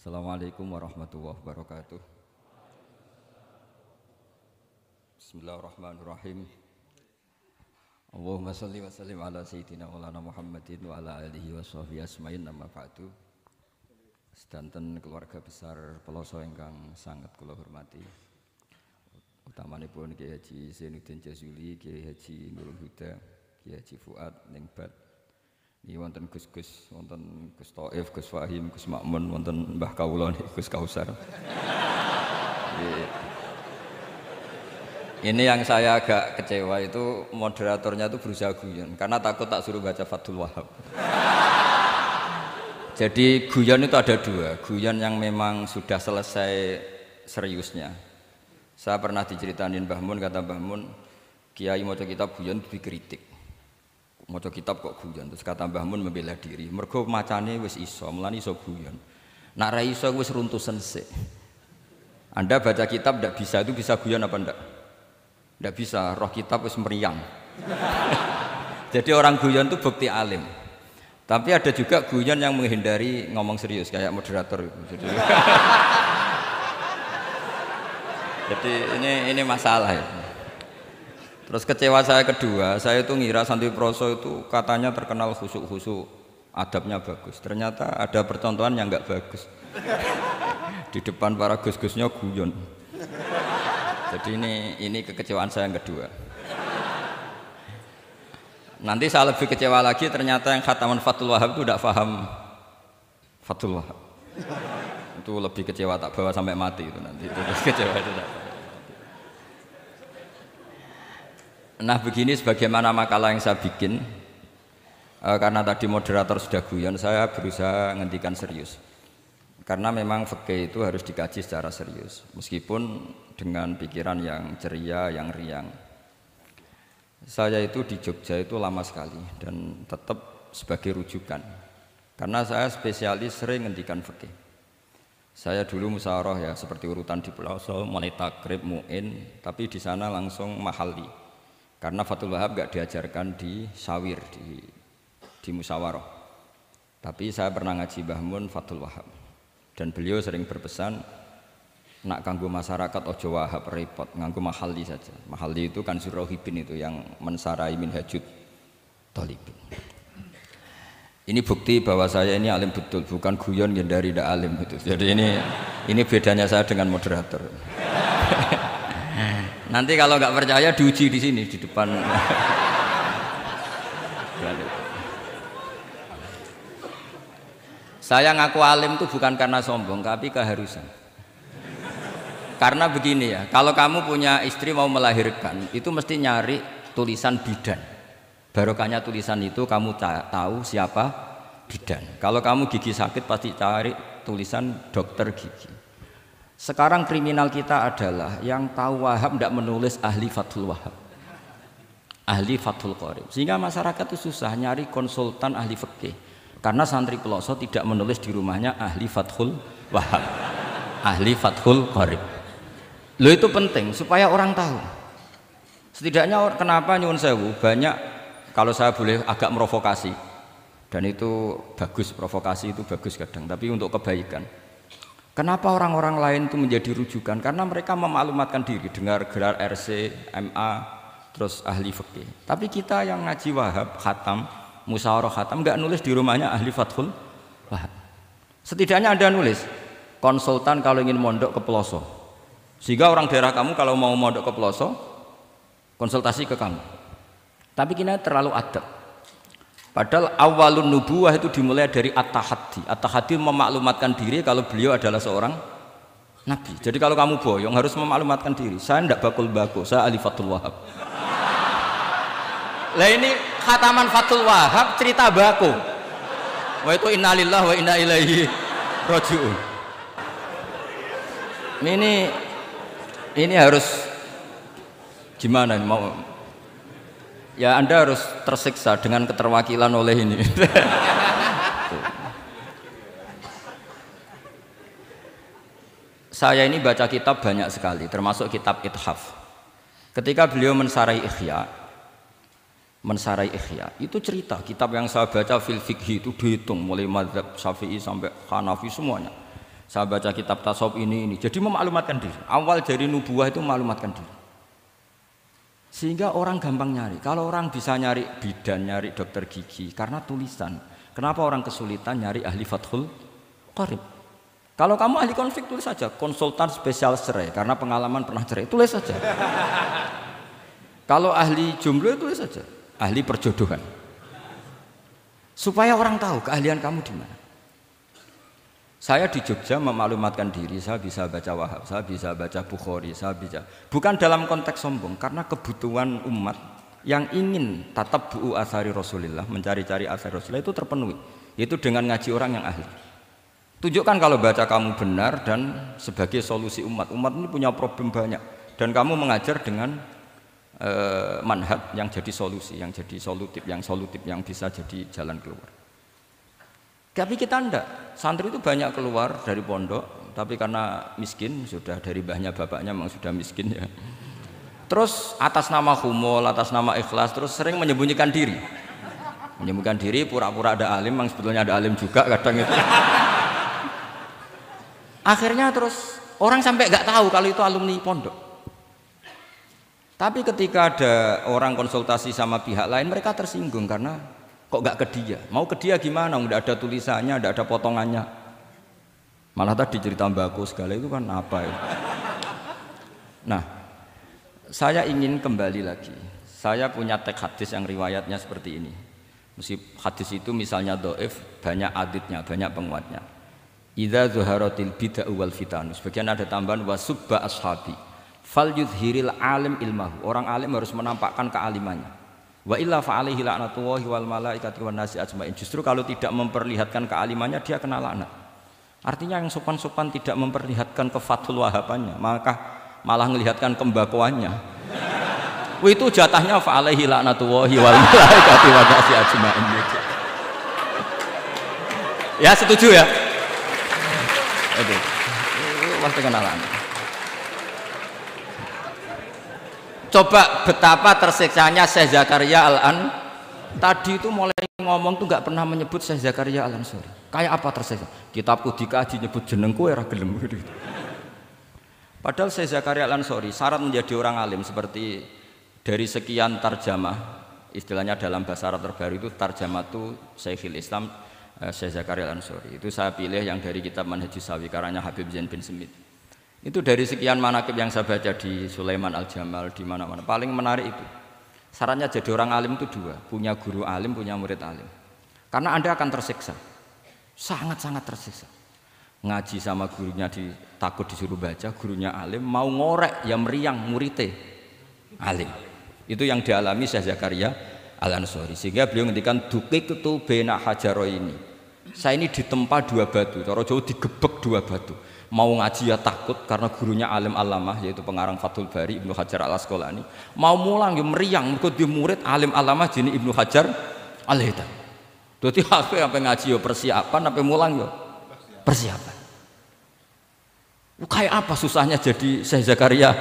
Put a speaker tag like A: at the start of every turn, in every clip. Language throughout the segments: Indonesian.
A: Assalamualaikum warahmatullahi wabarakatuh. Bismillahirrahmanirrahim. Allahumma shalli wa sallim ala sayyidina maulana Muhammadin wa ala alihi wa sahbihi asma'in amma ba'du. Sedanten keluarga besar Peloso ingkang sangat kula hormati. Utamanipun Kiai Haji Zainuddin Jazuli, Kiai Haji Nurul Huda, Kiai Haji Fuad Ningbat. Ini wonten Gus-Gus, wonten Gus Taif, Gus Fahim, Gus Makmun, wonten Mbah Kawula Gus Kausar. Ini yang saya agak kecewa itu moderatornya itu berusaha guyon karena takut tak suruh baca Fathul Wahab. Jadi guyon itu ada dua, guyon yang memang sudah selesai seriusnya. Saya pernah diceritain Mbah Mun, kata Mbah Mun, Kiai maca kitab guyon dikritik. Maca kitab kok guyon, terus kata Mbah Mun membela diri. Mergo macane wis iso, mulane iso guyon. Nak ra iso wis runtusen sik. Anda baca kitab ndak bisa, itu bisa guyon apa ndak? Ndak bisa, roh kitab wis meriang. Jadi orang guyon itu bukti alim. Tapi ada juga guyon yang menghindari ngomong serius kayak moderator itu. Jadi ini masalah ya. Terus kecewa saya kedua, saya itu ngira Santri Proso itu katanya terkenal khusyuk-khusyuk, adabnya bagus. Ternyata ada percontohan yang enggak bagus. Di depan para gus-gusnya guyon. Jadi ini kekecewaan saya yang kedua. Nanti saya lebih kecewa lagi, ternyata yang khataman Fathul Wahab itu tidak paham Fathul Wahab. Itu lebih kecewa, tak bawa sampai mati itu nanti. Itu kecewa itu tak. Nah begini sebagaimana makalah yang saya bikin, karena tadi moderator sudah guyon, saya berusaha ngendikan serius. Karena memang fikih itu harus dikaji secara serius, meskipun dengan pikiran yang ceria, yang riang. Saya itu di Jogja itu lama sekali dan tetap sebagai rujukan. Karena saya spesialis sering ngendikan fikih. Saya dulu musyawarah ya seperti urutan di Peloso, mulai takrib, mu'in, tapi di sana langsung mahalli. Karena Fathul Wahab gak diajarkan di sawir, di musyawarah. Tapi saya pernah ngaji Mbah Mun Fathul Wahab. Dan beliau sering berpesan, nak kanggo masyarakat ojo wahab repot, nganggo mahalli saja. Mahalli itu kan Rohibin itu yang mensarai minhajud thalibin. Ini bukti bahwa saya ini alim betul, bukan guyon dari tidak alim itu. Jadi ini bedanya saya dengan moderator. Nanti kalau nggak percaya diuji di sini di depan. Saya ngaku alim itu bukan karena sombong, tapi keharusan. Karena begini ya, kalau kamu punya istri mau melahirkan, itu mesti nyari tulisan bidan. Barokahnya tulisan itu kamu tahu siapa bidan. Kalau kamu gigi sakit pasti cari tulisan dokter gigi. Sekarang kriminal kita adalah yang tahu Wahab tidak menulis ahli Fathul Wahab, ahli Fathul Qorib, sehingga masyarakat itu susah nyari konsultan ahli fikih karena santri Peloso tidak menulis di rumahnya ahli Fathul Wahab, ahli Fathul Qorib. Lo itu penting supaya orang tahu. Setidaknya kenapa nyuwun sewu banyak, kalau saya boleh agak merovokasi, dan itu bagus, provokasi itu bagus kadang, tapi untuk kebaikan. Kenapa orang-orang lain itu menjadi rujukan? Karena mereka memaklumatkan diri, dengar gelar RC, MA, terus ahli fikih. Tapi kita yang ngaji Wahab, khatam, musyawarah khatam, nggak nulis di rumahnya ahli Fathul Wahab. Setidaknya Anda nulis, konsultan kalau ingin mondok ke Peloso. Sehingga orang daerah kamu kalau mau mondok ke Peloso, konsultasi ke kamu. Tapi kita terlalu adab. Padahal awalun nubuwah itu dimulai dari at-tahaddi. At-tahaddi memaklumatkan diri kalau beliau adalah seorang nabi. Jadi kalau kamu boyong harus memaklumatkan diri. Saya tidak bakul-bakul, saya ahli Fathul Wahab. Lah ini khataman Fathul Wahab cerita bako. Wah itu innalillahi wa inna ilaihi raji'un. Ini harus gimana mau? Ya Anda harus tersiksa dengan keterwakilan oleh ini. Saya ini baca kitab banyak sekali, termasuk kitab Ithaf. Ketika beliau mensarai Ihya, itu cerita kitab yang saya baca fil fikhi itu dihitung mulai mazhab Syafi'i sampai Hanafi semuanya. Saya baca kitab tasawuf ini. Jadi memaklumatkan diri. Awal dari nubuah itu memaklumatkan diri. Sehingga orang gampang nyari. Kalau orang bisa nyari bidan, nyari dokter gigi karena tulisan. Kenapa orang kesulitan nyari ahli Fathul Qarib? Kalau kamu ahli konflik tulis saja, konsultan spesial cerai karena pengalaman pernah cerai, tulis saja. Kalau ahli jomblo tulis saja, ahli perjodohan. Supaya orang tahu keahlian kamu di mana. Saya di Jogja memaklumatkan diri, saya bisa baca Wahab, saya bisa baca Bukhari, saya bisa. Bukan dalam konteks sombong, karena kebutuhan umat yang ingin tatap bu'u asari Rasulullah, mencari-cari asari Rasulullah itu terpenuhi. Itu dengan ngaji orang yang ahli. Tunjukkan kalau baca kamu benar dan sebagai solusi umat. Umat ini punya problem banyak dan kamu mengajar dengan manhaj yang jadi solusi, yang jadi solutif, yang bisa jadi jalan keluar. Tapi kita enggak. Santri itu banyak keluar dari pondok, tapi karena miskin, sudah dari mbahnya bapaknya memang sudah miskin ya. Terus atas nama humul, atas nama ikhlas, terus sering menyembunyikan diri. Menyembunyikan diri, pura-pura ada alim, memang sebetulnya ada alim juga kadang itu. Akhirnya terus orang sampai nggak tahu kalau itu alumni pondok. Tapi ketika ada orang konsultasi sama pihak lain, mereka tersinggung karena kok nggak ke dia. Mau ke dia gimana? Nggak ada tulisannya, nggak ada potongannya. Malah tadi cerita mbako segala itu kan apa ya? Nah, saya ingin kembali lagi. Saya punya teks hadis yang riwayatnya seperti ini. Meskipun hadis itu misalnya dhaif, banyak aditnya, banyak penguatnya. Idza zuharatil bid'ah wal fitan. Sebagian ada tambahan wasubba ashabi. Fal yuzhiril alim ilmahu. Orang alim harus menampakkan kealimannya. Wa illa fa alaihi la'natullahi wal malaikati wan nasi ajmain. Justru kalau tidak memperlihatkan kealimannya dia kena laknat. Artinya yang sopan-sopan tidak memperlihatkan kefatul wahabannya, maka malah melihatkan kembakuannya. Itu jatahnya fa alaihi la'natullahi wal malaikati wan nasi ajmain. Ya setuju ya? Itu pasti kenalan. Coba betapa tersiksanya Syekh Zakaria Al-An tadi itu mulai ngomong tuh nggak pernah menyebut Syekh Zakaria Al-Ansori. Kayak apa tersiksa? Kitabku dikaji nyebut jenengku era gelem gitu. Padahal Syekh Zakaria Al-Ansori syarat menjadi orang alim seperti dari sekian tarjamah, istilahnya dalam bahasa Arab terbaru itu tarjamah itu Syekhul Islam Syekh Zakaria Al-Ansori. Itu saya pilih yang dari kitab Manhajus Sawi karanya Habib Zain bin Smith. Itu dari sekian manaqib yang saya baca di Sulaiman Al-Jamal di mana-mana. Paling menarik itu. Syaratnya jadi orang alim itu dua, punya guru alim, punya murid alim. Karena Anda akan tersiksa. Sangat-sangat tersiksa. Ngaji sama gurunya takut disuruh baca, gurunya alim, mau ngorek ya meriang muridnya alim. Itu yang dialami Syekh Zakaria Al-Ansori. Sehingga beliau ngendikan duqiqtu baina hajaro ini. Saya ini ditempa dua batu, cara Jawa digebek dua batu. Mau ngaji ya takut karena gurunya alim alamah yaitu pengarang Fathul Bari Ibnu Hajar Al-Asqalani. Mau mulang ya meriang mergo di murid alim alamah jenenge Ibnu Hajar Al-Haytham. Dadi aku sampai ngaji ya persiapan, sampai mulang ya persiapan. Kayak apa susahnya jadi Syekh Zakaria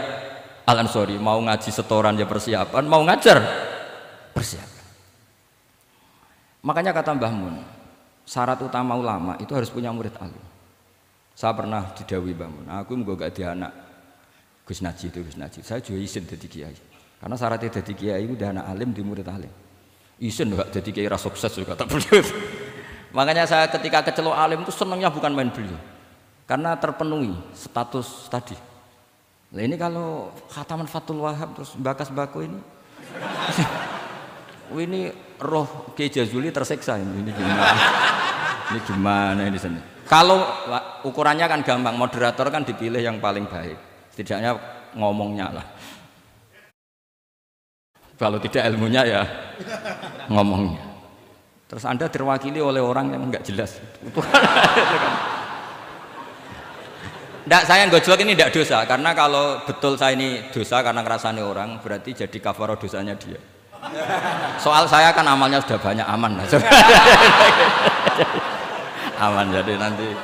A: Al-Ansori, mau ngaji setoran ya persiapan, mau ngajar persiapan. Makanya kata Mbah Mun, syarat utama ulama itu harus punya murid alim. Saya pernah didhawuhi Mbah Mun, aku muga gak di anak Gus Najih itu Gus Najih. Saya juga izin dadi kiai. Karena syaratnya dadi kiai itu anak alim di murid alim. Izin enggak dadi kiai ra sukses juga tak perlu. Makanya saya ketika kecelok alim itu senangnya bukan main beliau. Karena terpenuhi status tadi. Nah ini kalau khataman Fathul Wahab terus bakas-bako ini. Ini roh Kiai Jazuli tersiksa ini gimana? Ini gimana ini sini? Kalau ukurannya kan gampang, moderator kan dipilih yang paling baik. Setidaknya ngomongnya lah. Kalau tidak ilmunya ya ngomongnya. Terus Anda terwakili oleh orang yang enggak jelas. Enggak, saya gojlok ini enggak dosa. Karena kalau betul saya ini dosa karena ngerasani orang, berarti jadi kafarah dosanya dia. Soal saya kan amalnya sudah banyak, aman lah. Aman, jadi nanti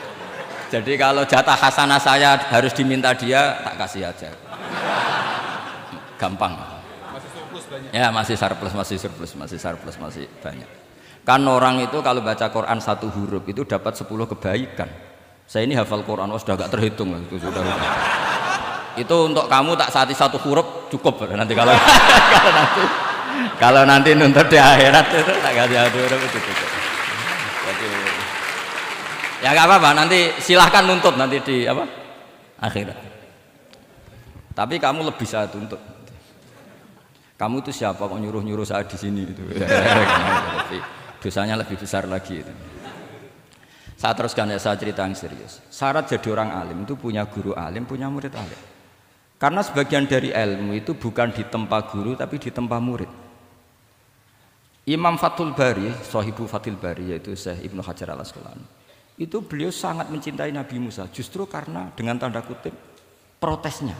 A: jadi kalau jatah hasanah saya harus diminta dia, tak kasih aja. Gampang. Masih surplus banyak. Ya masih surplus, masih banyak. Kan orang itu kalau baca Quran satu huruf itu dapat 10 kebaikan. Saya ini hafal Quran, sudah agak terhitung itu sudah. Itu untuk kamu tak saati satu huruf cukup nanti kalau kalau nanti nuntut di akhirat itu tak kasih satu huruf itu cukup. Ya nggak apa-apa, nanti silahkan nuntut nanti di apa akhirat. Tapi kamu lebih saya tuntut. Kamu itu siapa kok nyuruh saya di sini itu? Dosanya lebih besar lagi itu. Saya teruskan ya, saya cerita yang serius. Syarat jadi orang alim itu punya guru alim, punya murid alim. Karena sebagian dari ilmu itu bukan ditempa guru tapi ditempa murid. Imam Fathul Bari, Shahibu Fathul Bari yaitu Syekh Ibnu Hajar Al-Asqalani. Itu beliau sangat mencintai Nabi Musa justru karena dengan tanda kutip protesnya.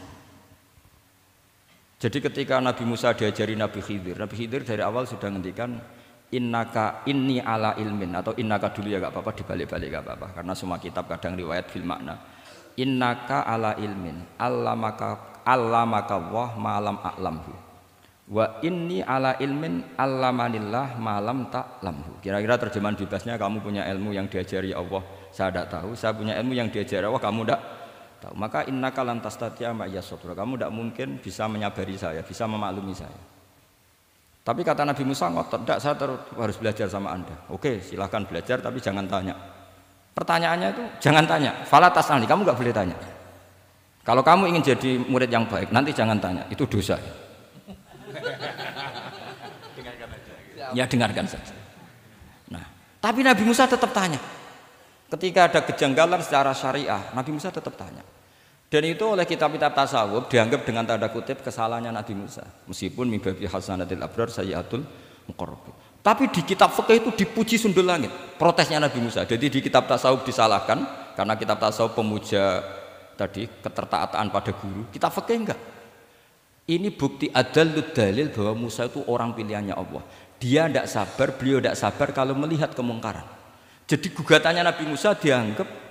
A: Jadi ketika Nabi Musa diajari Nabi Khidir dari awal sudah ngendikan innaka inni ala ilmin, atau innaka dulu ya gak apa-apa, dibalik-balik gak apa-apa karena semua kitab kadang riwayat bil makna. Innaka ala ilmin allamaka wah ma'lam a'lamhu wa inni ala ilmin allamanillah ma'lam ta'lamhu. Kira-kira terjemahan bebasnya, kamu punya ilmu yang diajari Allah saya tidak tahu, saya punya ilmu yang diajari Allah kamu tidak tahu, maka innaka lan tastati'a ma'iya sabra, kamu tidak mungkin bisa menyabari saya, bisa memaklumi saya. Tapi kata Nabi Musa ngotot, tidak, saya harus belajar sama anda. Oke, silahkan belajar tapi jangan tanya. Pertanyaannya itu jangan tanya, fala tas'alni, kamu nggak boleh tanya. Kalau kamu ingin jadi murid yang baik nanti jangan tanya, itu dosa. Ya dengarkan saja. Nah, tapi Nabi Musa tetap tanya. Ketika ada kejanggalan secara syariah, Nabi Musa tetap tanya. Dan itu oleh kitab-kitab tasawuf dianggap dengan tanda kutip kesalahannya Nabi Musa. Meskipun min babi hasanatil abrar sayyiatul muqarrabin. Tapi di kitab fikih itu dipuji sundul langit. Protesnya Nabi Musa. Jadi di kitab tasawuf disalahkan karena kitab tasawuf pemuja tadi ketertaatan pada guru. Kitab fikih enggak. Ini bukti adallud dalil bahwa Musa itu orang pilihannya Allah. Dia tidak sabar, beliau tidak sabar kalau melihat kemungkaran. Jadi gugatannya Nabi Musa dianggap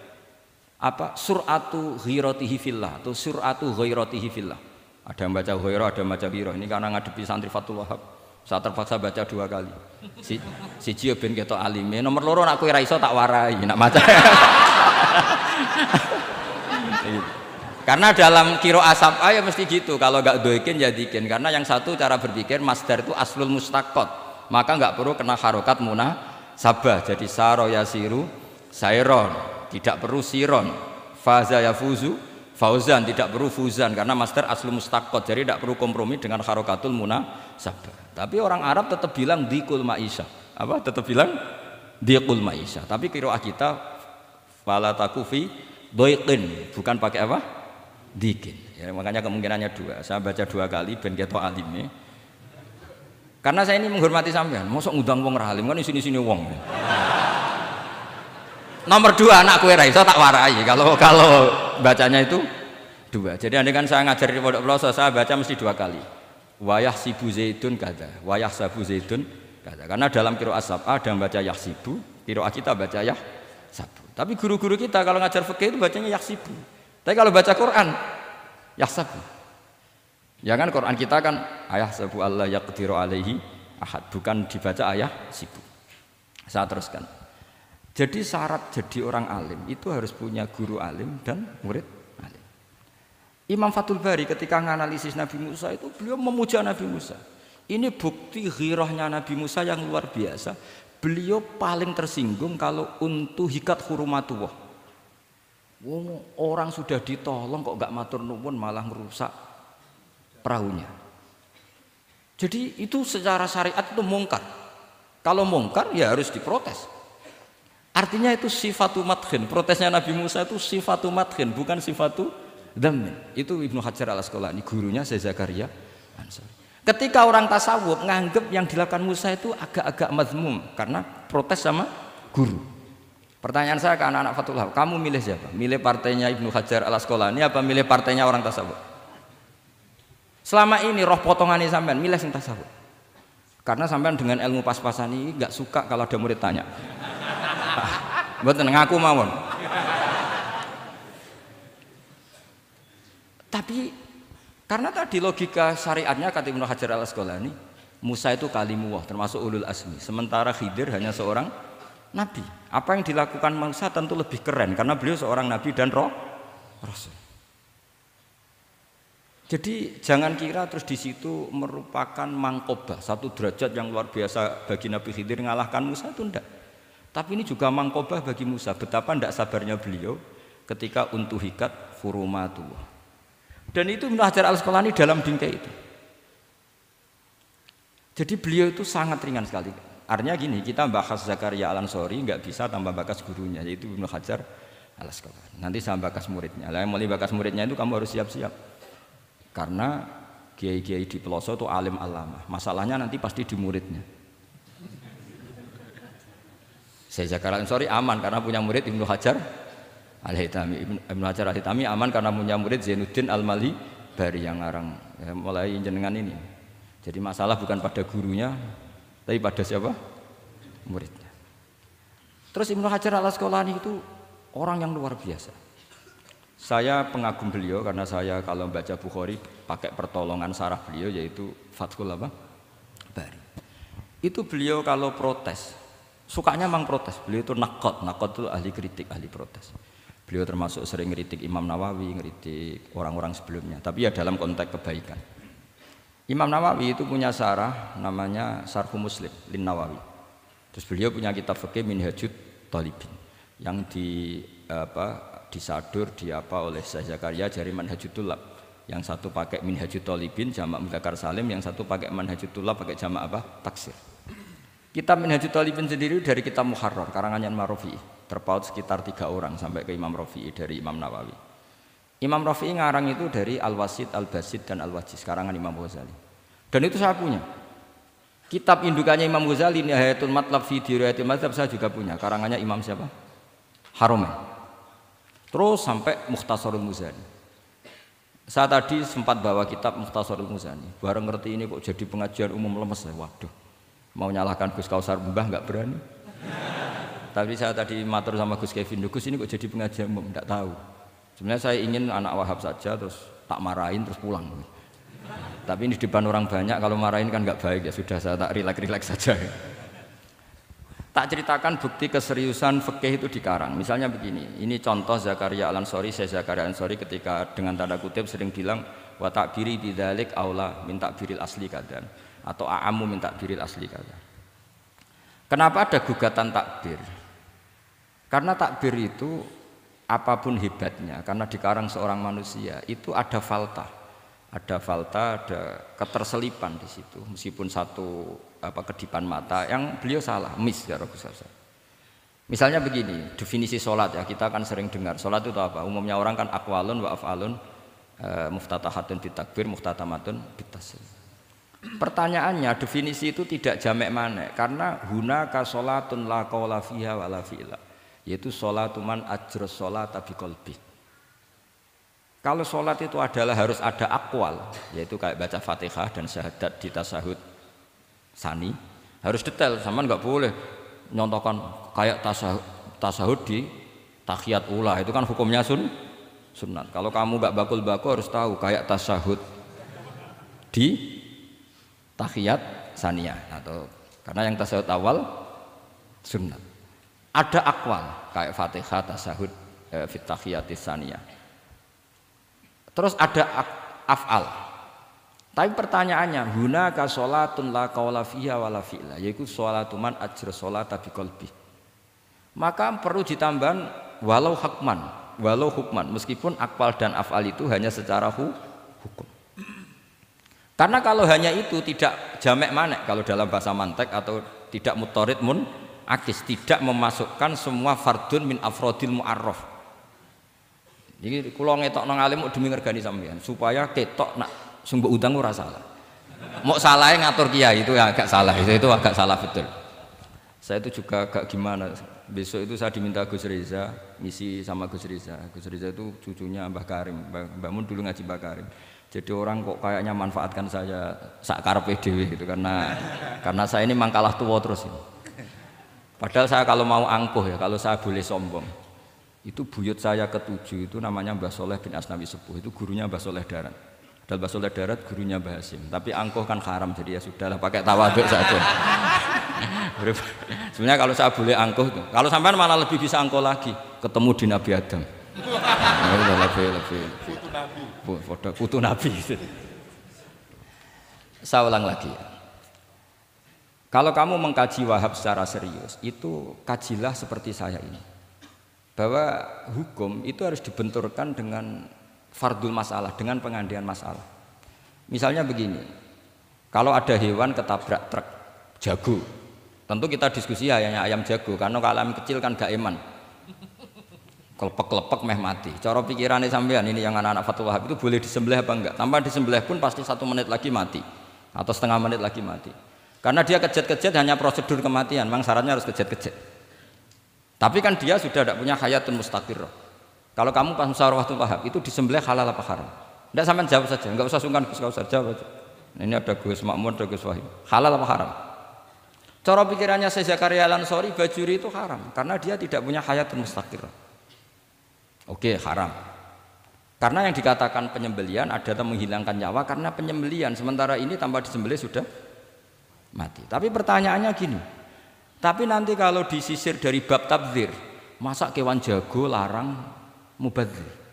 A: apa? Sur'atu ghiratihi fillah atau sur'atu ghairatihi fillah. Ada yang baca ghairah, ada yang baca ghirah. Ini karena ngadepi santri Fathul Wahab. Saya terpaksa baca 2 kali. Siji ben ketok alime, nomor loro nak kowe ra iso tak warai, nak maca. Karena dalam kiro asap ya mesti gitu, kalau nggak doikin jadikin. Karena yang satu cara berpikir masdar itu aslul mustaqot, maka nggak perlu kena harokat munasabah. Jadi saro yasiru sairon, tidak perlu siron. Faza yafuzu fauzan, tidak perlu fuzan karena masdar aslul mustaqot. Jadi tidak perlu kompromi dengan harokatul munasabah. Tapi orang Arab tetap bilang dikul maisha. Apa? Tetap bilang dikul maisha. Tapi kiroah kita fala takufi doikin, bukan pakai apa? Dikin. Ya, makanya kemungkinannya 2. Saya baca 2 kali ben ketok alime. Karena saya ini menghormati sampean. Mosok ngundang wong ra alim kan sini-sini wong. Nomor 2 anak kowe ra iso tak warai. Kalau bacanya itu 2. Jadi andai kan saya ngajar di Pondok Pelosok, saya baca mesti 2 kali. Wayah sibu zaidun kada, wayah sabu zaidun kada. Karena dalam qiraat sab'a ada yang baca yahsibu, qiraat kita baca yahsabu. Tapi guru-guru kita kalau ngajar fikih itu bacanya yahsibu. Tapi kalau baca Quran yahsabu. Ya kan Quran kita kan ayah sabu Allah yaqdiru alaihi ahad, bukan dibaca ayah sibu. Saya teruskan. Jadi syarat jadi orang alim itu harus punya guru alim dan murid alim. Imam Fathul Bari ketika menganalisis Nabi Musa itu beliau memuja Nabi Musa. Ini bukti ghirahnya Nabi Musa yang luar biasa. Beliau paling tersinggung kalau untuhikat hurumatullah. Orang sudah ditolong kok gak matur nuwun malah merusak perahunya. Jadi itu secara syariat itu mungkar. Kalau mungkar ya harus diprotes. Artinya itu sifatu madhin. Protesnya Nabi Musa itu sifatu madhin, bukan sifatu dhammin. Itu Ibnu Hajar Al-Asqalani, gurunya Syekh Zakaria Ansari. Ketika orang tasawuf nganggep yang dilakukan Musa itu agak-agak mazmum karena protes sama guru. Pertanyaan saya ke anak-anak Fathul Wahab, kamu milih siapa? Milih partainya Ibnu Hajar Al-Asqalani apa milih partainya orang tasawuf? Selama ini roh potongan ini sampean milih sing tasawuf. Karena sampean dengan ilmu pas-pasan ini nggak suka kalau ada murid tanya. Mboten ngaku mawon. Tapi karena tadi logika syariatnya kata Ibnu Hajar Al-Asqalani, Musa itu kalimullah termasuk ulul azmi, sementara Khidir hanya seorang nabi. Apa yang dilakukan Musa tentu lebih keren karena beliau seorang nabi dan rasul. Jadi jangan kira terus di situ merupakan mangkobah, satu derajat yang luar biasa bagi Nabi Khidir ngalahkan Musa, itu enggak. Tapi ini juga mangkobah bagi Musa, betapa enggak sabarnya beliau ketika untuhikat hurumatullah. Dan itu Ibnu Hajar Al-Asqalani dalam bingkai itu. Jadi beliau itu sangat ringan sekali. Artinya gini, kita bahas Zakaria Al-Ansori nggak bisa tambah bakas gurunya, yaitu Ibnu Hajar Al-Asqalani. Nanti sama bakas muridnya. Lah yang mulai bakas muridnya itu kamu harus siap-siap. Karena kiai-kiai di pelosok itu alim alama. Masalahnya nanti pasti di muridnya. Saya Zakaria Al-Ansori aman karena punya murid Ibnu Hajar Al-Haytami. Ibnu Hajar Al-Haytami aman karena punya murid Zainuddin Al-Malibari yang ngarang ya, mulai jenengan ini. Jadi masalah bukan pada gurunya, tapi pada siapa? Muridnya. Terus Ibnu Hajar Al-Asqalani itu orang yang luar biasa. Saya pengagum beliau karena saya kalau baca Bukhari pakai pertolongan sarah beliau yaitu Fathul Bari. Itu beliau kalau protes, sukanya memang protes. Beliau itu nakot itu ahli kritik, ahli protes. Beliau termasuk sering kritik Imam Nawawi, kritik orang-orang sebelumnya. Tapi ya dalam konteks kebaikan. Imam Nawawi itu punya sarah namanya Sarhu Muslim Lin Nawawi. Terus beliau punya kitab fikih Minhajut Thalibin yang disadur oleh Syekh Zakaria dari Manhajut Thulab. Yang satu pakai Minhajut Thalibin jamak mudzakkar salim, yang satu pakai Manhajut Thulab pakai jamak taksir. Kitab Minhajut Thalibin sendiri dari kitab Muharrar karangan Imam Rafi'i, terpaut sekitar 3 orang sampai ke Imam Rafi'i dari Imam Nawawi. Imam Rafi'i ngarang itu dari Al-Wasid, Al-Basid dan Al-Wajiz karangan Imam Ghazali. Dan itu saya punya. Kitab indukannya Imam Ghazali Nihayatul Matlab fi Dirayatil Mazhab saya juga punya, karangannya Imam siapa? Haromen. Terus sampai Mukhtasarul Muzani. Saya tadi sempat bawa kitab Mukhtasarul Muzani. Bareng ngerti ini kok jadi pengajian umum lemes ya. Waduh, mau nyalahkan Gus Kausar Mbah nggak berani. Tapi saya tadi matur sama Gus Kevin, Gus ini kok jadi pengajian umum, nggak tahu. Sebenarnya saya ingin anak Wahab saja terus tak marahin terus pulang. Tapi ini di depan orang banyak, kalau marahin kan nggak baik ya, sudah saya tak rileks saja. Tak ceritakan bukti keseriusan fikih itu dikarang. Misalnya begini, ini contoh Zakaria Al-Ansori, Syekh Zakaria Al-Ansori ketika dengan tanda kutip sering bilang wa ta'biri bidzalik aula min ta'biril asli kadan atau a'ammu min ta'biril asli kadan. Kenapa ada gugatan takbir? Karena takbir itu apapun hebatnya, karena dikarang seorang manusia itu ada falta, ada keterselipan di situ. Meskipun satu kedipan mata yang beliau salah, miss ya Rasulullah. Misalnya begini, definisi sholat ya, kita kan sering dengar sholat itu apa? Umumnya orang kan aqwalun wa af'alun, muftatahatun bitakbir, muftatamatun bitaslim. Pertanyaannya, definisi itu tidak jamek mana? Karena hunaka sholatun la qawla fiha wa la fi'la, yaitu sholatuman ajrus sholata biqalbi. Kalau sholat itu adalah harus ada akwal, yaitu kayak baca Fatihah dan syahadat di tasyahud sani, harus detail, sama nggak boleh nyontohkan kayak tasyahud di tahiyat ula, itu kan hukumnya sunat. Kalau kamu nggak bakul-bakul harus tahu kayak tasyahud di tahiyat saniyah, atau karena yang tasyahud awal sunat. Ada akwal kayak Fatihah tasyahud fit tahiyatis saniyah. Terus ada af'al. Tapi pertanyaannya, hunaka sholatun la qawla fiha wa la fi'la, yaitu sholatu man ajra sholata biqalbi. Maka perlu ditambah walau hukman, meskipun akwal dan af'al itu hanya secara hukum. Karena kalau hanya itu tidak jamek manek kalau dalam bahasa mantek, atau tidak mutarid akis, tidak memasukkan semua fardun min afrodil mu'arraf. Jadi kula ngetok nang alim demi ngergani sampean supaya ketok nak sumber utang ora salah. Mau salahnya ngatur kiai itu ya agak salah, itu agak salah betul. Saya itu juga agak gimana. Besok itu saya diminta Gus Reza ngisi sama Gus Reza. Gus Reza itu cucunya Mbah Karim. Mbah Mun dulu ngaji Mbah Karim. Jadi orang kok kayaknya manfaatkan saya sak karepe dhewe gitu, karena saya ini mangkalah tua terus ini. Padahal saya kalau mau angkuh ya, kalau saya boleh sombong, itu buyut saya ketujuh itu namanya Mbah Soleh bin Asnawi Sepuh, itu gurunya Mbah Soleh Darat. Mbah Soleh Darat gurunya Mbah Hasim, tapi angkuh kan haram, jadi ya sudahlah pakai tawaduk saja. Sebenarnya kalau saya boleh angkuh tuh. Kalau sampean malah lebih bisa angkuh lagi, ketemu di Nabi Adam. Lebih. Putu Nabi. Saya ulang lagi. Kalau kamu mengkaji Wahhab secara serius, itu kajilah seperti saya ini. Bahwa hukum itu harus dibenturkan dengan fardul masalah, dengan pengandian masalah. Misalnya begini, kalau ada hewan ketabrak truk, jago, tentu kita diskusi hanya ayam jago, karena kalau ayam kecil kan gak eman, kelepek-kelepek meh mati. Cara pikirannya sampean ini yang anak-anak Fatul Wahab itu boleh disembelih apa enggak? Tanpa disembelih pun pasti 1 menit lagi mati, atau setengah menit lagi mati. Karena dia kejat-kejat hanya prosedur kematian, memang syaratnya harus kejat-kejat. Tapi kan dia sudah tidak punya hayatun mustaqirrah. Kalau kamu pas musyawarah Fatul Wahab itu disembelih halal apa haram? Tidak, sampean jawab saja, enggak usah sungkan, enggak usah jawab aja. Ini ada Gus Makmur, ada Gus Wahid. Halal apa haram? Cara pikirannya Syekh Zakaria Al-Ansori, bajuri itu haram karena dia tidak punya hayatun mustaqirrah. Oke, haram. Karena yang dikatakan penyembelian ada menghilangkan nyawa karena penyembelian, sementara ini tanpa disembelih sudah mati. Tapi pertanyaannya gini, tapi nanti kalau disisir dari bab tabdzir, masa kewan jago larang mubadzir?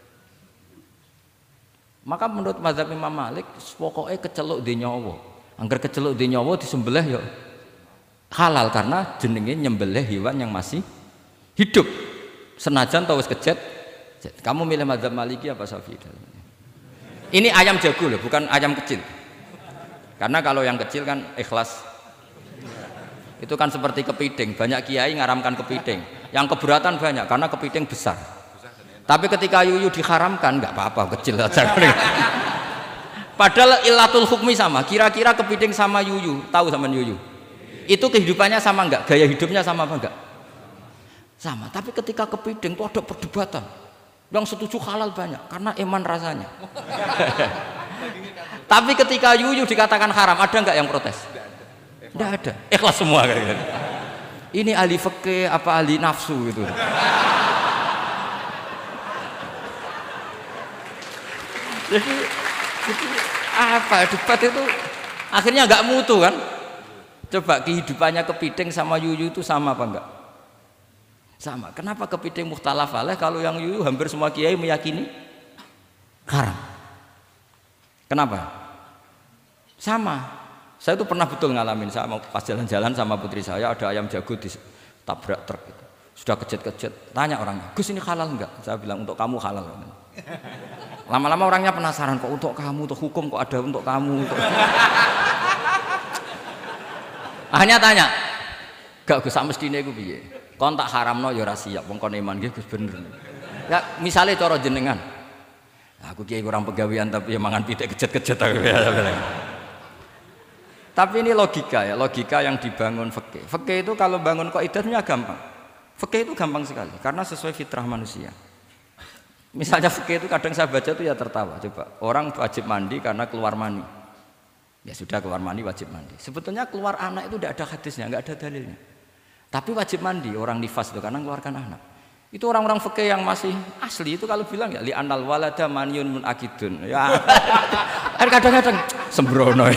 A: Maka menurut mazhab Imam Malik, pokoknya keceluk di nyawa. Angger keceluk di nyawa disembelih ya halal karena jenenge nyembelih hewan yang masih hidup. Senajan tau wis kejet. Kamu milih mazhab Maliki apa Syafi'i? Ini ayam jago loh, bukan ayam kecil. Karena kalau yang kecil kan ikhlas. Itu kan seperti kepiting, banyak kiai ngaramkan kepiting. Yang keberatan banyak karena kepiting besar. Tapi ketika yuyu diharamkan, nggak apa-apa, kecil saja. Padahal ilatul hukmi sama. Kira-kira kepiting sama yuyu, tahu sama yuyu? Itu kehidupannya sama nggak? Gaya hidupnya sama apa enggak? Sama. Tapi ketika kepiting itu ada perdebatan. Yang setuju halal banyak karena iman rasanya. Tapi ketika yuyu dikatakan haram, ada nggak yang protes? Tidak ada. Ikhlas semua kayak gitu. Ini ahli fikih apa ahli nafsu gitu. Jadi apa debat itu akhirnya nggak mutu kan? Coba kehidupannya kepiting sama yuyu itu sama apa enggak? Sama. Kenapa kepiting mukhtalaf alaih kalau yang yuyu hampir semua kiai meyakini haram? Kenapa? Sama. Saya itu pernah betul ngalamin, saya mau pas jalan-jalan sama putri saya ada ayam jago ditabrak truk itu. Sudah kejet-kejet, tanya orangnya, Gus ini halal enggak? Saya bilang untuk kamu halal. Lama-lama orangnya penasaran, kok untuk kamu, untuk hukum kok ada untuk kamu. Untuk... Akhirnya tanya, gak Gus sak mestine iku piye? Kon tak haramno ya ora siap, wong kon iman nggih Gus bener. Ya misale cara jenengan. Aku kiai kurang pegawean tapi ya mangan pitik kejet-kejet aku. Tapi ini logika ya, logika yang dibangun fikih. Fikih itu kalau bangun kaidahnya gampang. Fikih itu gampang sekali karena sesuai fitrah manusia. Misalnya fikih itu kadang saya baca itu ya tertawa. Coba orang wajib mandi karena keluar mani. Ya sudah keluar mani wajib mandi. Sebetulnya keluar anak itu tidak ada hadisnya, nggak ada dalilnya. Tapi wajib mandi orang nifas itu karena mengeluarkan anak. Itu orang-orang fikih yang masih asli itu kalau bilang ya li anal walada maniyun munakidun. Ya kadang-kadang sembrono.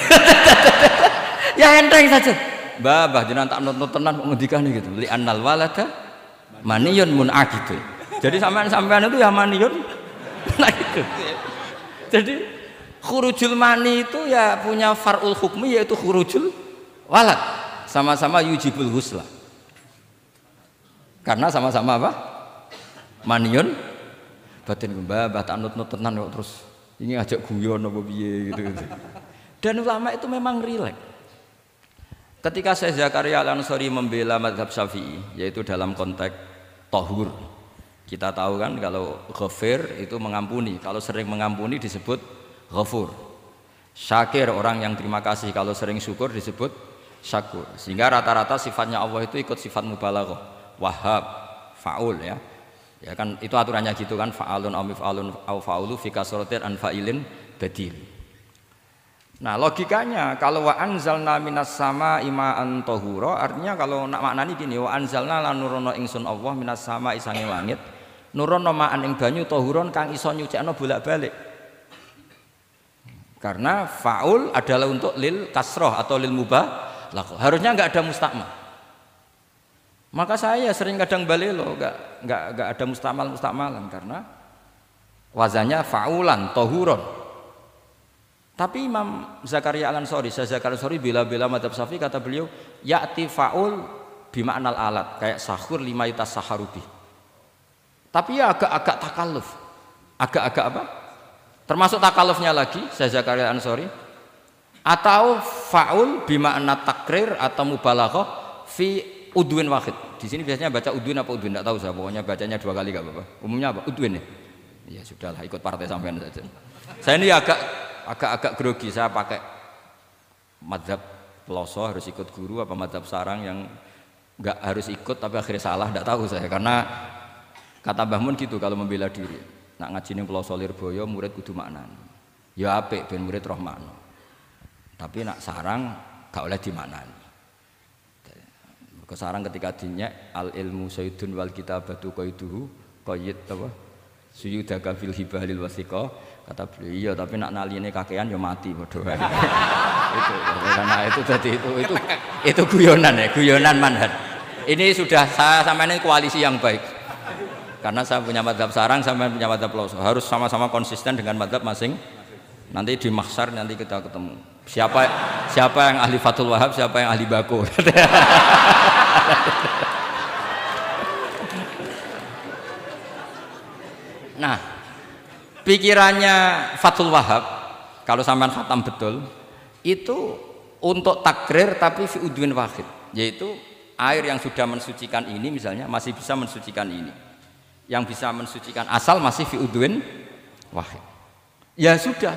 A: Ya enteng saja. Mbah jenengan tak nonton tenan kok ngendikane gitu. Li anal walada maniyun munakidun. Jadi sampean itu ya maniyun munakidun. Jadi khurujul mani itu ya punya far'ul hukmi yaitu khurujul walad. Sama-sama yujibul ghusla. Karena sama-sama apa? Maniyun batin mbah tak nut-nut tenan kok terus ini ngajak guyon apa piye gitu. Dan ulama itu memang rileks. Ketika Syekh Zakaria Al-Ansori membela mazhab Syafi'i yaitu dalam konteks tahur. Kita tahu kan kalau ghafir itu mengampuni, kalau sering mengampuni disebut ghafur. Syakir orang yang terima kasih, kalau sering syukur disebut syakur. Sehingga rata-rata sifatnya Allah itu ikut sifat mubalaghah. Wahhab, faul ya. Ya kan itu aturannya gitu kan, fa'alun aw mif'alun aw fa'ulu fi kasratin an fa'ilin badil. Nah, logikanya kalau wa anzalna minas sama ima'an tahura, artinya kalau nak maknani gini, wa anzalna lan nurono ingsun Allah minas sama isange langit, nurono ma'an ing banyu tahuron kang iso nyucikno bolak-balik. Karena faul adalah untuk lil kasroh atau lil mubah, harusnya enggak ada mustakmal. Maka saya sering kadang balelo, enggak ada mustamalan karena wazannya faulan, tohuron. Tapi Imam Zakaria Al-Ansari, bela-bela madzhab Syafi'i, kata beliau, ya'ti faul bima'nal alat, kayak sahur lima yutas saharubi. Tapi ya agak-agak takalluf. Agak-agak apa? Termasuk takallufnya lagi, Zakaria Al-Ansari, atau faul bima'na takrir atau mubalaghah fi udwin wahid. Di sini biasanya baca udwin apa udwin, enggak tahu saya, pokoknya bacanya 2 kali enggak apa-apa. Umumnya apa? Udwin ya. Ya sudahlah, ikut partai sampean saja. Saya ini agak grogi, saya pakai madzhab peloso harus ikut guru apa madzhab sarang yang enggak harus ikut tapi akhirnya salah, enggak tahu saya, karena kata Mbah Mun gitu kalau membela diri. Nak ngaji ning peloso Lirboyo murid kudu maknani. Ya apik ben murid roh makna. Tapi nak sarang gak oleh dimaknani. Kesarang ketika dinyek al ilmu sayyidun wal kitabatu qaiduhu qayyid apa suyudaka fil hibalil wasiqa, kata beliau iya tapi nak naline kakean ya mati padha wae. Itu karena itu jadi itu guyonan ya, guyonan manhaj. Ini sudah saya sampeyan koalisi yang baik. Karena saya punya madzhab sarang, sampeyan punya madzhab peloso. Harus sama-sama konsisten dengan madzhab masing. Nanti di mahsyar nanti kita ketemu. Siapa yang ahli Fathul Wahab, siapa yang ahli Bako. Nah, pikirannya Fathul Wahab kalau sampean khatam betul itu untuk takrir tapi fi udwin wahid, yaitu air yang sudah mensucikan ini misalnya masih bisa mensucikan ini, yang bisa mensucikan asal masih fi udwin wahid. Ya sudah,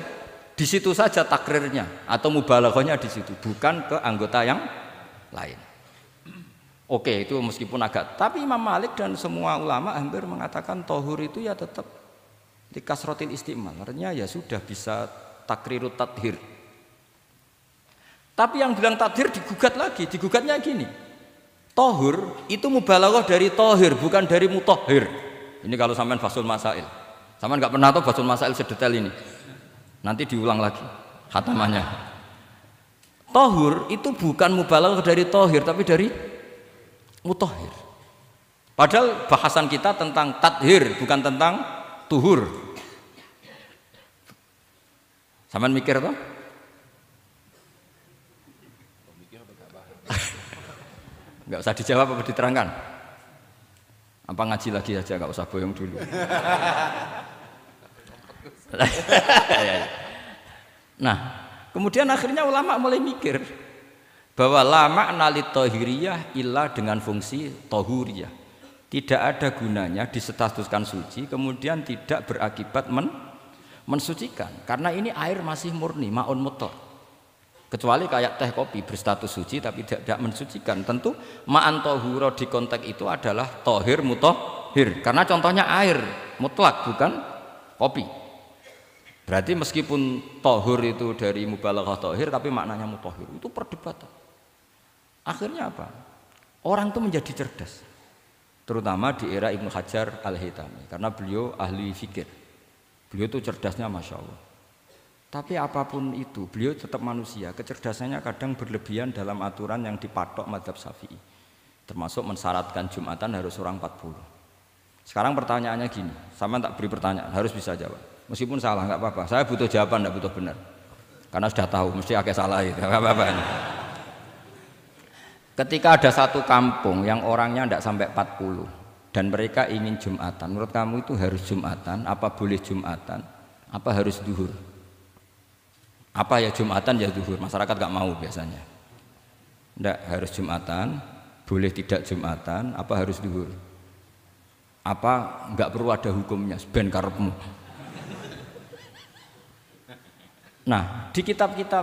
A: di situ saja takrirnya atau mubalaghahnya di situ, bukan ke anggota yang lain. Oke, itu meskipun agak, tapi Imam Malik dan semua ulama hampir mengatakan tohur itu ya tetap di kasrotil istimal, artinya ya sudah bisa takrirut tathir. Tapi yang bilang tathir digugat lagi, digugatnya gini, tohur itu mubalaghah dari tohir, bukan dari mutahhir. Ini kalau sampean fasul masail, sampean nggak pernah tahu fasul masail sedetail ini. Nanti diulang lagi khatamannya. Tohur itu bukan mubalaghah dari tohir, tapi dari mutahhir. Padahal bahasan kita tentang tathir, bukan tentang tuhur. Sampean mikir toh? Enggak usah dijawab apa diterangkan? Apa ngaji lagi aja, enggak usah boyong dulu. Nah, kemudian akhirnya ulama mulai mikir bahwa lama nalit tohiriyah ilah dengan fungsi tohuriyah, tidak ada gunanya disetatuskan suci kemudian tidak berakibat mensucikan, karena ini air masih murni ma'un mutlaq, kecuali kayak teh kopi berstatus suci tapi tidak mensucikan. Tentu ma'an tohuro di konteks itu adalah tohir mutahhir, karena contohnya air mutlak bukan kopi. Berarti meskipun tohur itu dari mubalaghah tohir tapi maknanya mutahhir, itu perdebatan. Akhirnya apa? Orang itu menjadi cerdas, terutama di era Ibnu Hajar Al-Haytami, karena beliau ahli fikir. Beliau itu cerdasnya Masya Allah. Tapi apapun itu, beliau tetap manusia. Kecerdasannya kadang berlebihan dalam aturan yang dipatok madzhab Syafi'i, termasuk mensyaratkan Jumatan harus orang 40. Sekarang pertanyaannya gini, sama tak beri pertanyaan, harus bisa jawab. Meskipun salah nggak apa-apa, saya butuh jawaban, nggak butuh benar, karena sudah tahu mesti agak salah itu, nggak apa-apa. Ketika ada satu kampung yang orangnya tidak sampai 40 dan mereka ingin Jumatan, menurut kamu itu harus Jumatan, apa boleh Jumatan, apa harus duhur? Apa ya Jumatan ya duhur? Masyarakat nggak mau biasanya. Tidak, harus Jumatan, boleh tidak Jumatan, apa harus duhur? Apa nggak perlu ada hukumnya, ben karepmu. Nah, di kitab-kitab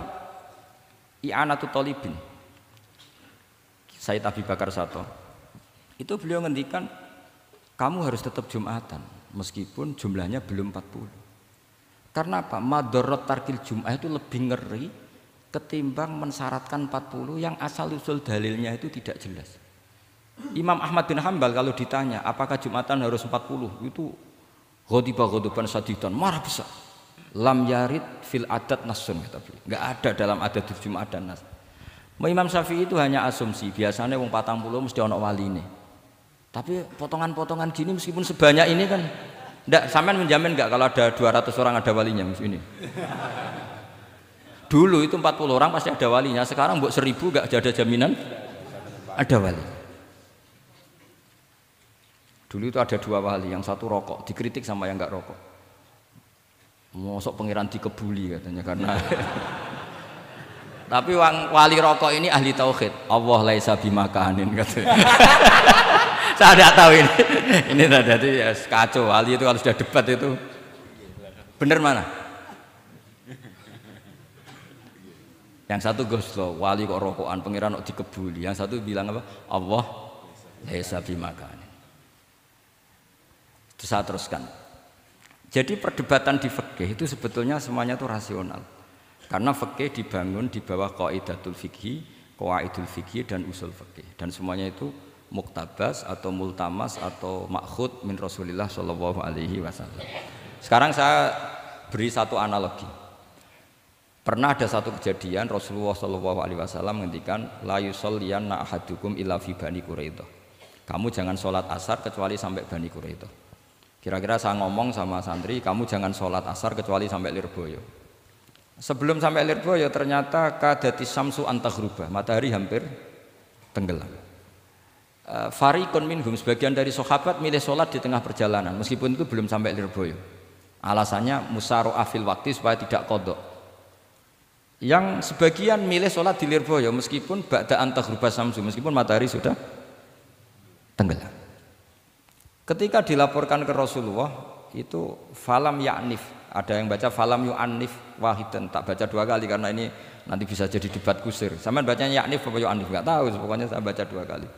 A: I'anatul Thalibin Sayyid Abi Bakar Sato itu beliau ngendikan kamu harus tetap Jumatan meskipun jumlahnya belum 40. Karena apa? Madharat tarkil Jum'ah itu lebih ngeri ketimbang mensyaratkan 40 yang asal usul dalilnya itu tidak jelas. Imam Ahmad bin Hanbal kalau ditanya apakah Jumatan harus 40, itu ghadiban sadidan, marah besar. Lam yarid fil adat nasun, kata beliau. Enggak ada dalam adat Jumat dan nas. Imam Syafi'i itu hanya asumsi, biasanya wong 40 mesti ana waline. Tapi potongan-potongan gini meskipun sebanyak ini kan enggak, sampean menjamin enggak kalau ada 200 orang ada walinya ini? Dulu itu 40 orang pasti ada walinya, sekarang mbok 1000 enggak ada jaminan ada wali. Dulu itu ada 2 wali, yang satu rokok, dikritik sama yang enggak rokok. Mosok pangeran dikebuli katanya karena tapi wali rokok ini ahli tauhid. Allah laisa bimakanin katanya. Saya tidak tahu ini tadi ya, kacau. Wali itu kalau sudah debat itu benar mana? Yang satu goslo, wali kok rokokan, pangeran kok dikebuli. Yang satu bilang apa? Allah laisa bimakanin. Itu saya teruskan. Jadi perdebatan di fikih itu sebetulnya semuanya itu rasional. Karena fikih dibangun di bawah qaidatul fikhi, qawaidul fikhi dan usul fikih. Dan semuanya itu muktabas atau multamas atau makhud min Rasulillah sallallahu alaihi wasallam. Sekarang saya beri satu analogi. Pernah ada satu kejadian Rasulullah sallallahu alaihi wasallam menghentikan la yusalliyanna ahadukum illa fi Bani Quraidah. Kamu jangan sholat asar kecuali sampai Bani Quraidah. Kira-kira saya ngomong sama santri, kamu jangan sholat asar kecuali sampai Lirboyo. Sebelum sampai Lirboyo ternyata kadati samsu antaghruba, matahari hampir tenggelam. Fariqun minhum, sebagian dari sahabat milih sholat di tengah perjalanan meskipun itu belum sampai Lirboyo. Alasannya musaro'ah fil waktu supaya tidak qadha. Yang sebagian milih sholat di Lirboyo meskipun ba'da antaghruba samsu, meskipun matahari sudah tenggelam. Ketika dilaporkan ke Rasulullah itu falam ya'nif, ada yang baca falam yu'annif wahidan, tak baca 2 kali karena ini nanti bisa jadi debat kusir. Sampean bacanya ya'nif apa yu'annif enggak tahu, pokoknya saya baca 2 kali.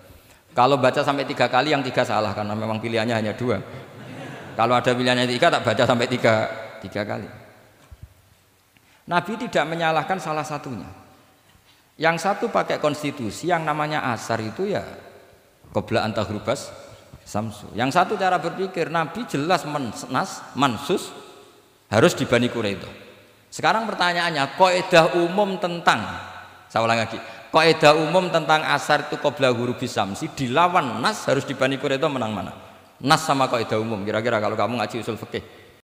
A: Kalau baca sampai 3 kali yang 3 salah karena memang pilihannya hanya 2. Kalau ada pilihannya 3 tak baca sampai 3 kali. Nabi tidak menyalahkan salah satunya. Yang satu pakai konstitusi yang namanya asar itu ya qabla antahrubas samsu. Yang satu cara berpikir Nabi jelas mansus harus di Bani Quraidah. Sekarang pertanyaannya, kaidah umum tentang, saya ulang lagi, kaidah umum tentang asar itu qabla ghurubis samsi dilawan nas harus di Bani Quraidah, menang mana? Nas sama kaidah umum. Kira-kira kalau kamu ngaji usul fikih,